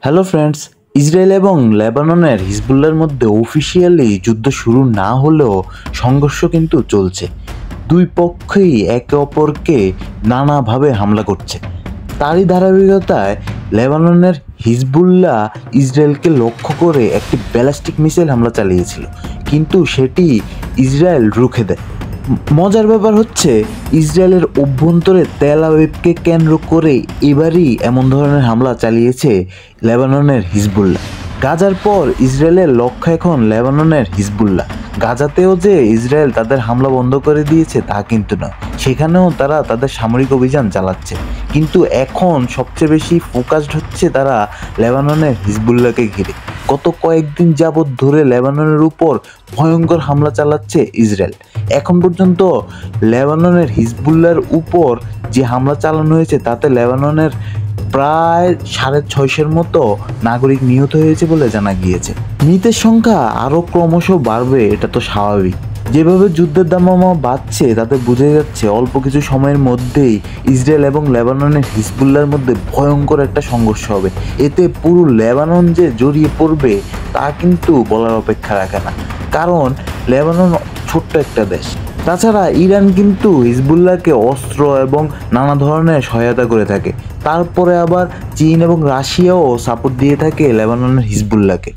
Hello friends, Israel এবং লেবাননের হিজবুল্লাহর মধ্যে অফিসিয়ালি যুদ্ধ শুরু না হলেও সংঘর্ষ কিন্তু চলছে। দুই পক্ষই একে অপরকে নানাভাবে হামলা করছে। তারই ধারাবাহিকতায় লেবাননের হিজবুল্লাহ ইসরায়েলকে লক্ষ্য করে একটি ব্যালিস্টিক মিসাইল হামলা চালিয়েছিল, কিন্তু সেটি ইসরায়েল রুখে দেয়। মজার ব্যাপার হচ্ছে, ইসরায়েলের অভ্যন্তরে তেল আবিবকে কেন্দ্র করে এবারই এমন ধরনের হামলা চালিয়েছে লেবাননের হিজবুল্লাহ। গাজার পর ইসরায়েলের লক্ষ্য এখন লেবাননের হিজবুল্লাহ। গাজাতেও যে ইসরায়েল তাদের হামলা বন্ধ করে দিয়েছে তা কিন্তু নয়, সেখানেও তারা তাদের সামরিক অভিযান চালাচ্ছে, কিন্তু এখন সবচেয়ে বেশি ফোকাসড হচ্ছে তারা লেবাননের হিজবুল্লাহকে ঘিরে। গত কয়েকদিন যাবৎ ধরে লেবাননের উপর ভয়ঙ্কর হামলা চালাচ্ছে ইসরায়েল। এখন পর্যন্ত লেবাননের হিজবুল্লাহর উপর যে হামলা চালানো হয়েছে তাতে লেবাননের প্রায় 650-এর মতো নাগরিক নিহত হয়েছে বলে জানা গিয়েছে। মৃতের সংখ্যা আরও ক্রমশ বাড়বে, এটা তো স্বাভাবিক। যেভাবে যুদ্ধের দামামা বাড়ছে তাতে বোঝা যাচ্ছে অল্প কিছু সময়ের মধ্যেই ইসরায়েল এবং লেবাননের হিজবুল্লাহর মধ্যে ভয়ঙ্কর একটা সংঘর্ষ হবে। এতে পুরো লেবানন যে জড়িয়ে পড়বে তা কিন্তু বলার অপেক্ষা রাখে না, কারণ লেবানন ছোট্ট একটা দেশ। তাছাড়া ইরান কিন্তু হিজবুল্লাহকে অস্ত্র এবং নানা ধরনের সহায়তা করে থাকে। তারপরে আবার চীন এবং রাশিয়াও সাপোর্ট দিয়ে থাকে লেবাননের হিজবুল্লাহকে।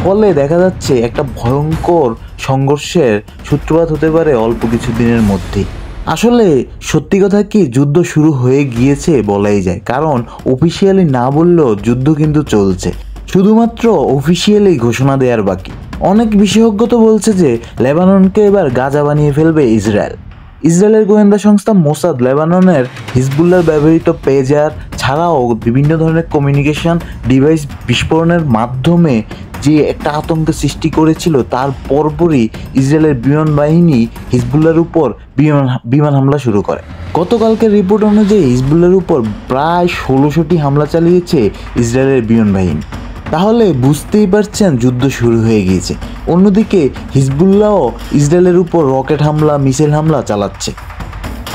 ফলে দেখা যাচ্ছে একটা ভয়ঙ্কর সংঘর্ষের সূত্রপাত হতে পারে অল্প কিছু দিনের মধ্যেই। আসলে সত্যি কথা কি, যুদ্ধ শুরু হয়ে গিয়েছে বলাই যায়, কারণ অফিসিয়ালি না বললেও যুদ্ধ কিন্তু চলছে, শুধুমাত্র অফিসিয়ালি ঘোষণা দেওয়ার বাকি। অনেক বিশেষজ্ঞ তো বলছে যে লেবাননকে এবার গাজা বানিয়ে ফেলবে ইসরায়েল। ইসরায়েলের গোয়েন্দা সংস্থা মোসাদ লেবাননের হিজবুল্লাহর ব্যবহৃত পেজার ছাড়াও বিভিন্ন ধরনের কমিউনিকেশন ডিভাইস বিস্ফোরণের মাধ্যমে যে একটা আতঙ্ক সৃষ্টি করেছিল, তার পরপরই ইসরায়েলের বিমান বাহিনী হিজবুল্লাহর উপর বিমান হামলা শুরু করে। গতকালকের রিপোর্ট অনুযায়ী হিজবুল্লাহর উপর প্রায় 1600টি হামলা চালিয়েছে ইসরায়েলের বিমান বাহিনী। তাহলে বুঝতেই পারছেন যুদ্ধ শুরু হয়ে গিয়েছে। অন্যদিকে হিজবুল্লাহও ইসরায়েলের উপর রকেট হামলা, মিসাইল হামলা চালাচ্ছে।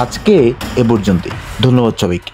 আজকে এ পর্যন্তই। ধন্যবাদ সবাইকে।